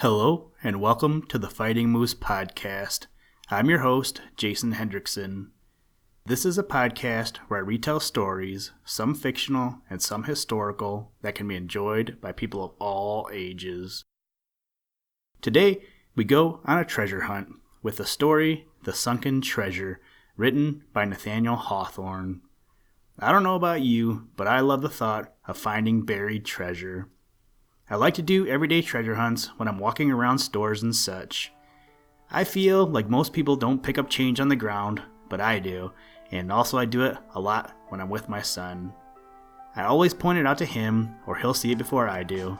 Hello, and welcome to the Fighting Moose Podcast. I'm your host, Jason Hendrickson. This is a podcast where I retell stories, some fictional and some historical, that can be enjoyed by people of all ages. Today, we go on a treasure hunt with the story, The Sunken Treasure, written by Nathaniel Hawthorne. I don't know about you, but I love the thought of finding buried treasure. I like to do everyday treasure hunts when I'm walking around stores and such. I feel like most people don't pick up change on the ground, but I do, and also I do it a lot when I'm with my son. I always point it out to him, or he'll see it before I do.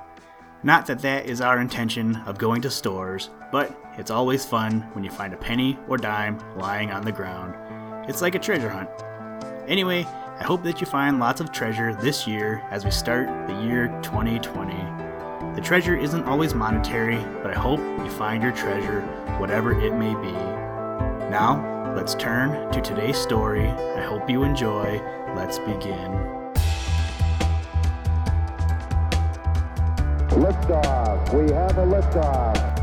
Not that that is our intention of going to stores, but it's always fun when you find a penny or dime lying on the ground. It's like a treasure hunt. Anyway, I hope that you find lots of treasure this year as we start the year 2020. The treasure isn't always monetary, but I hope you find your treasure, whatever it may be. Now, let's turn to today's story. I hope you enjoy. Let's begin. Liftoff. We have a liftoff.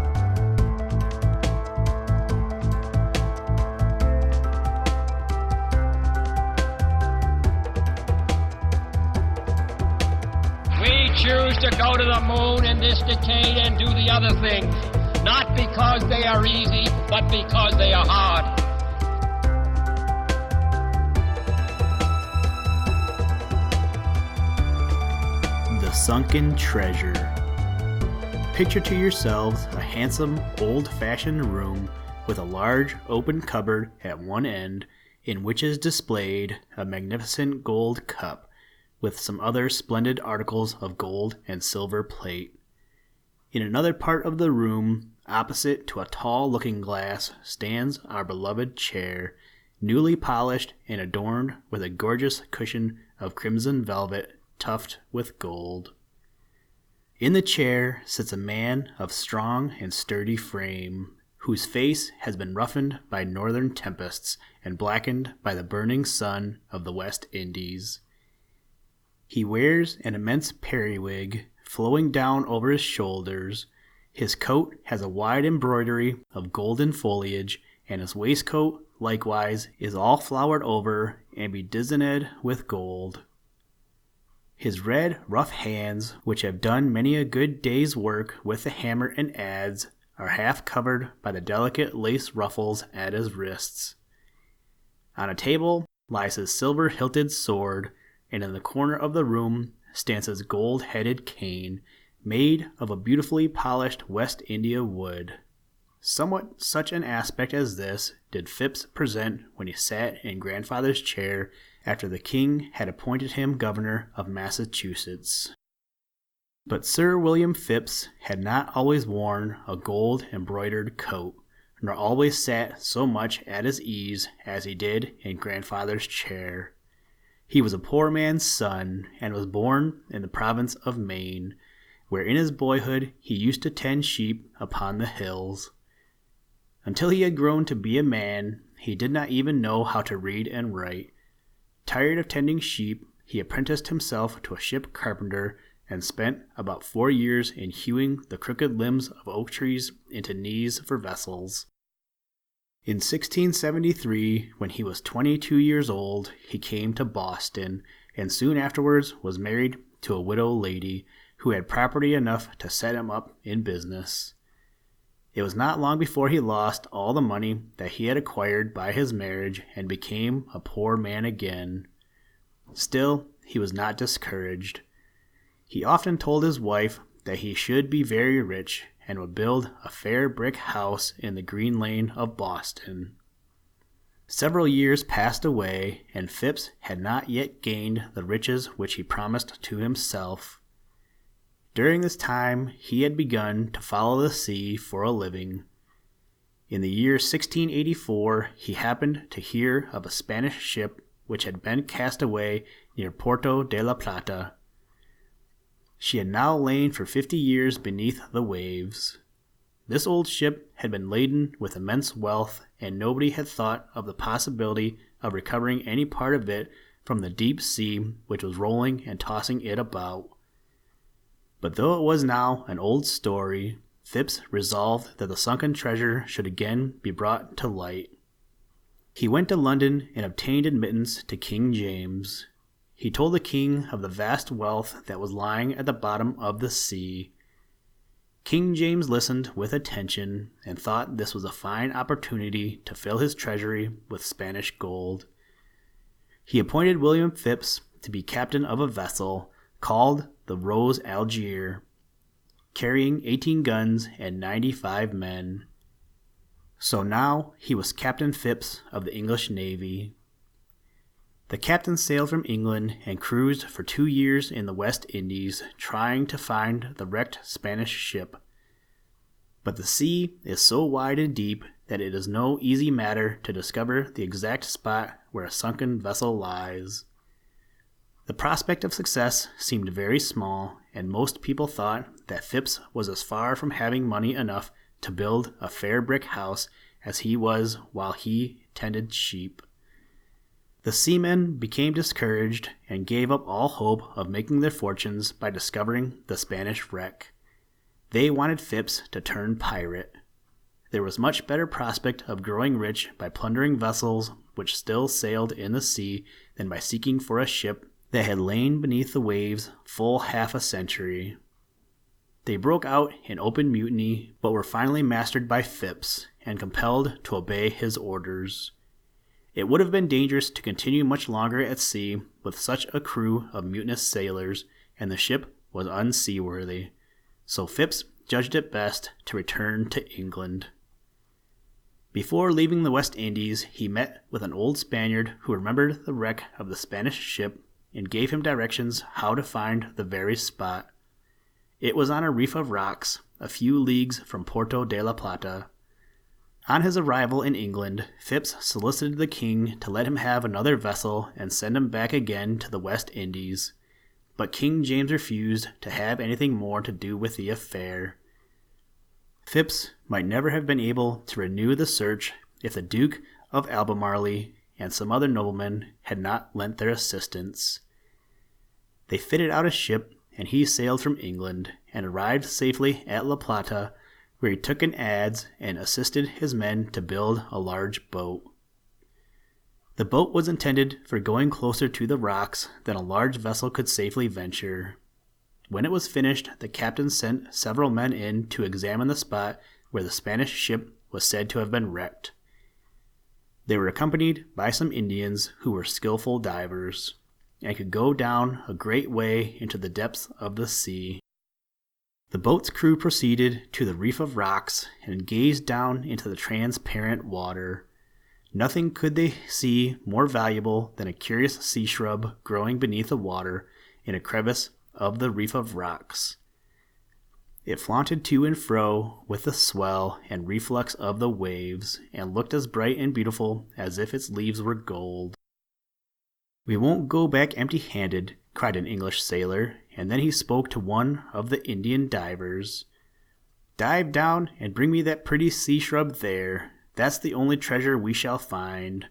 Choose to go to the moon in this decade and do the other things, not because they are easy, but because they are hard. The Sunken Treasure. Picture to yourselves a handsome, old-fashioned room with a large, open cupboard at one end in which is displayed a magnificent gold cup with some other splendid articles of gold and silver plate. In another part of the room, opposite to a tall looking-glass, stands our beloved chair, newly polished and adorned with a gorgeous cushion of crimson velvet tufted with gold. In the chair sits a man of strong and sturdy frame, whose face has been roughened by northern tempests and blackened by the burning sun of the West Indies. He wears an immense periwig flowing down over his shoulders. His coat has a wide embroidery of golden foliage, and his waistcoat, likewise, is all flowered over and bedizened with gold. His red, rough hands, which have done many a good day's work with the hammer and adze, are half covered by the delicate lace ruffles at his wrists. On a table lies his silver-hilted sword, and in the corner of the room stands his gold-headed cane, made of a beautifully polished West India wood. Somewhat such an aspect as this did Phips present when he sat in grandfather's chair after the king had appointed him governor of Massachusetts. But Sir William Phips had not always worn a gold-embroidered coat, nor always sat so much at his ease as he did in grandfather's chair. He was a poor man's son, and was born in the province of Maine, where in his boyhood he used to tend sheep upon the hills. Until he had grown to be a man, he did not even know how to read and write. Tired of tending sheep, he apprenticed himself to a ship carpenter, and spent about 4 years in hewing the crooked limbs of oak trees into knees for vessels. In 1673, when he was 22 years old, he came to Boston, and soon afterwards was married to a widow lady who had property enough to set him up in business. It was not long before he lost all the money that he had acquired by his marriage and became a poor man again. Still, he was not discouraged. He often told his wife that he should be very rich and would build a fair brick house in the Green Lane of Boston. Several years passed away, and Phips had not yet gained the riches which he promised to himself. During this time he had begun to follow the sea for a living. In the year 1684 he happened to hear of a Spanish ship which had been cast away near Puerto de la Plata. She had now lain for 50 years beneath the waves. This old ship had been laden with immense wealth, and nobody had thought of the possibility of recovering any part of it from the deep sea which was rolling and tossing it about. But though it was now an old story, Phipps resolved that the sunken treasure should again be brought to light. He went to London and obtained admittance to King James. He told the king of the vast wealth that was lying at the bottom of the sea. King James listened with attention and thought this was a fine opportunity to fill his treasury with Spanish gold. He appointed William Phipps to be captain of a vessel called the Rose Algier, carrying 18 guns and 95 men. So now he was Captain Phipps of the English Navy. The captain sailed from England and cruised for 2 years in the West Indies, trying to find the wrecked Spanish ship. But the sea is so wide and deep that it is no easy matter to discover the exact spot where a sunken vessel lies. The prospect of success seemed very small, and most people thought that Phipps was as far from having money enough to build a fair brick house as he was while he tended sheep. The seamen became discouraged and gave up all hope of making their fortunes by discovering the Spanish wreck. They wanted Phipps to turn pirate. There was much better prospect of growing rich by plundering vessels which still sailed in the sea than by seeking for a ship that had lain beneath the waves full half a century. They broke out in open mutiny, but were finally mastered by Phipps and compelled to obey his orders. It would have been dangerous to continue much longer at sea with such a crew of mutinous sailors, and the ship was unseaworthy, so Phipps judged it best to return to England. Before leaving the West Indies, he met with an old Spaniard who remembered the wreck of the Spanish ship and gave him directions how to find the very spot. It was on a reef of rocks, a few leagues from Porto de la Plata. On his arrival in England, Phipps solicited the king to let him have another vessel and send him back again to the West Indies, but King James refused to have anything more to do with the affair. Phipps might never have been able to renew the search if the Duke of Albemarle and some other noblemen had not lent their assistance. They fitted out a ship, and he sailed from England and arrived safely at La Plata, where he took in adze and assisted his men to build a large boat. The boat was intended for going closer to the rocks than a large vessel could safely venture. When it was finished, the captain sent several men in to examine the spot where the Spanish ship was said to have been wrecked. They were accompanied by some Indians who were skillful divers and could go down a great way into the depths of the sea. The boat's crew proceeded to the reef of rocks and gazed down into the transparent water. Nothing could they see more valuable than a curious sea shrub growing beneath the water in a crevice of the reef of rocks. It flaunted to and fro with the swell and reflux of the waves, and looked as bright and beautiful as if its leaves were gold. "We won't go back empty-handed," cried an English sailor, and then he spoke to one of the Indian divers. "Dive down and bring me that pretty sea shrub there. That's the only treasure we shall find."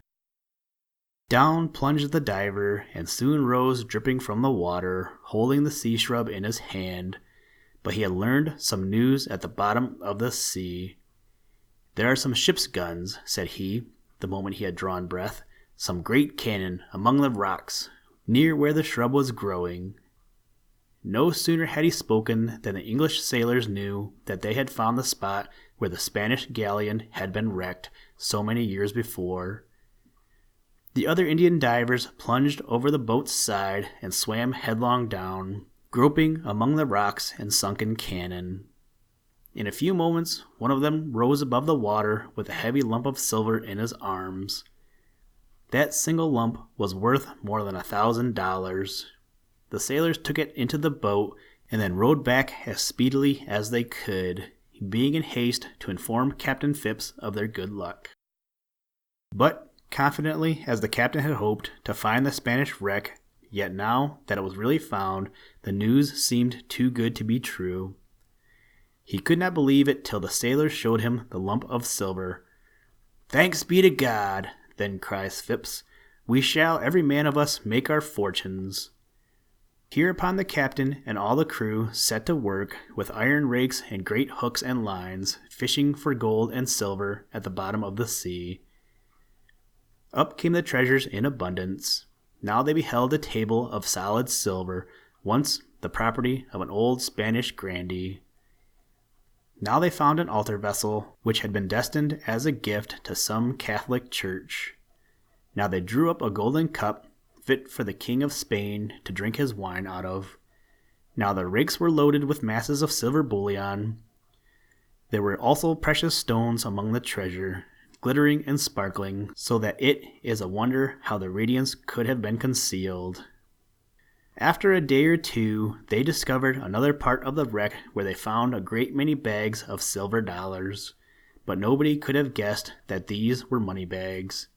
Down plunged the diver, and soon rose dripping from the water, holding the sea shrub in his hand. But he had learned some news at the bottom of the sea. "There are some ship's guns," said he, the moment he had drawn breath, "some great cannon among the rocks, near where the shrub was growing." No sooner had he spoken than the English sailors knew that they had found the spot where the Spanish galleon had been wrecked so many years before. The other Indian divers plunged over the boat's side and swam headlong down, groping among the rocks and sunken cannon. In a few moments, one of them rose above the water with a heavy lump of silver in his arms. That single lump was worth more than $1,000. The sailors took it into the boat and then rowed back as speedily as they could, being in haste to inform Captain Phipps of their good luck. But, confidently as the captain had hoped to find the Spanish wreck, yet now that it was really found, the news seemed too good to be true. He could not believe it till the sailors showed him the lump of silver. "Thanks be to God," then cries Phipps, "we shall every man of us make our fortunes." Hereupon the captain and all the crew set to work with iron rakes and great hooks and lines, fishing for gold and silver at the bottom of the sea. Up came the treasures in abundance. Now they beheld a table of solid silver, once the property of an old Spanish grandee. Now they found an altar vessel, which had been destined as a gift to some Catholic church. Now they drew up a golden cup, fit for the King of Spain to drink his wine out of. Now the rakes were loaded with masses of silver bullion. There were also precious stones among the treasure, glittering and sparkling, so that it is a wonder how the radiance could have been concealed. After a day or two, they discovered another part of the wreck where they found a great many bags of silver dollars, but nobody could have guessed that these were money bags.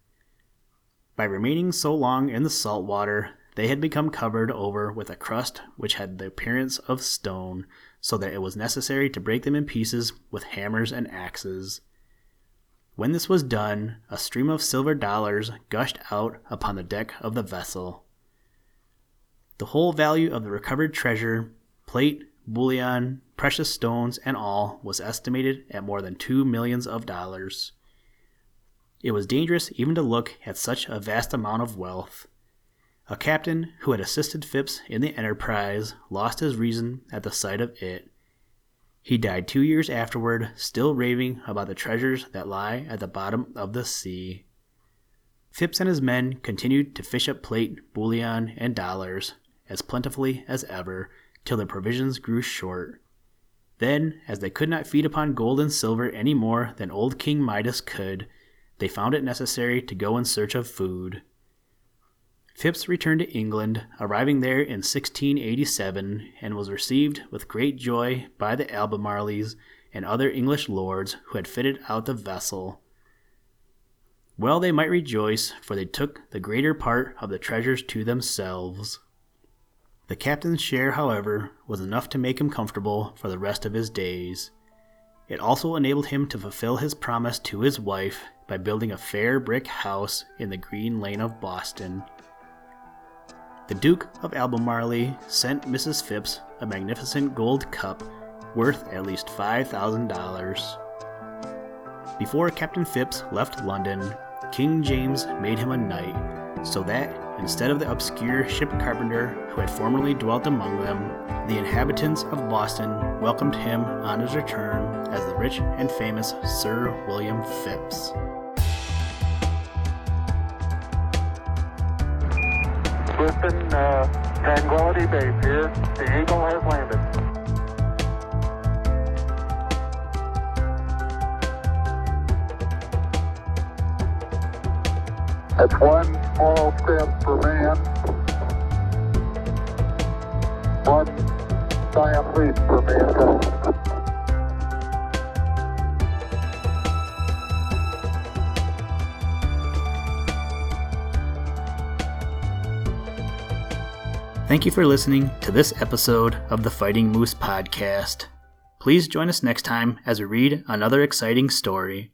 By remaining so long in the salt water, they had become covered over with a crust which had the appearance of stone, so that it was necessary to break them in pieces with hammers and axes. When this was done, a stream of silver dollars gushed out upon the deck of the vessel. The whole value of the recovered treasure, plate, bullion, precious stones, and all, was estimated at more than $2 millions. It was dangerous even to look at such a vast amount of wealth. A captain who had assisted Phipps in the enterprise lost his reason at the sight of it. He died 2 years afterward, still raving about the treasures that lie at the bottom of the sea. Phipps and his men continued to fish up plate, bullion, and dollars, as plentifully as ever, till their provisions grew short. Then, as they could not feed upon gold and silver any more than old King Midas could, they found it necessary to go in search of food. Phipps returned to England, arriving there in 1687, and was received with great joy by the Albemarles and other English lords who had fitted out the vessel. Well they might rejoice, for they took the greater part of the treasures to themselves. The captain's share, however, was enough to make him comfortable for the rest of his days. It also enabled him to fulfill his promise to his wife by building a fair brick house in the Green Lane of Boston. The Duke of Albemarle sent Mrs. Phipps a magnificent gold cup worth at least $5,000. Before Captain Phipps left London, King James made him a knight, so that, instead of the obscure ship carpenter who had formerly dwelt among them, the inhabitants of Boston welcomed him on his return as the rich and famous Sir William Phipps. Houston, Tranquility Base here. The Eagle has landed. That's one small step for man, one giant leap for mankind. Thank you for listening to this episode of the Fighting Moose podcast. Please join us next time as we read another exciting story.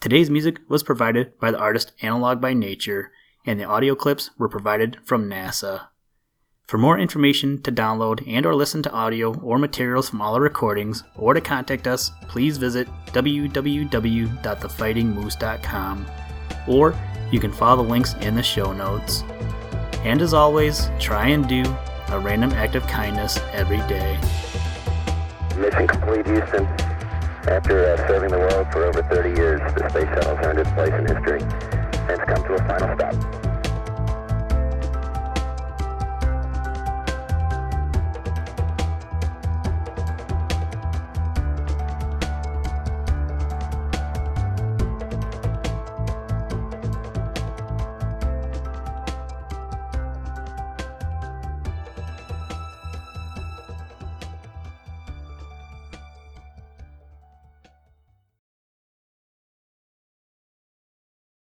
Today's music was provided by the artist Analog by Nature, and the audio clips were provided from NASA. For more information to download and or listen to audio or materials from all our recordings, or to contact us, please visit www.thefightingmoose.com, or you can follow the links in the show notes. And as always, try and do a random act of kindness every day. Mission complete, Houston. After serving the world for over 30 years, the space shuttle's earned its place in history and it's come to a final stop.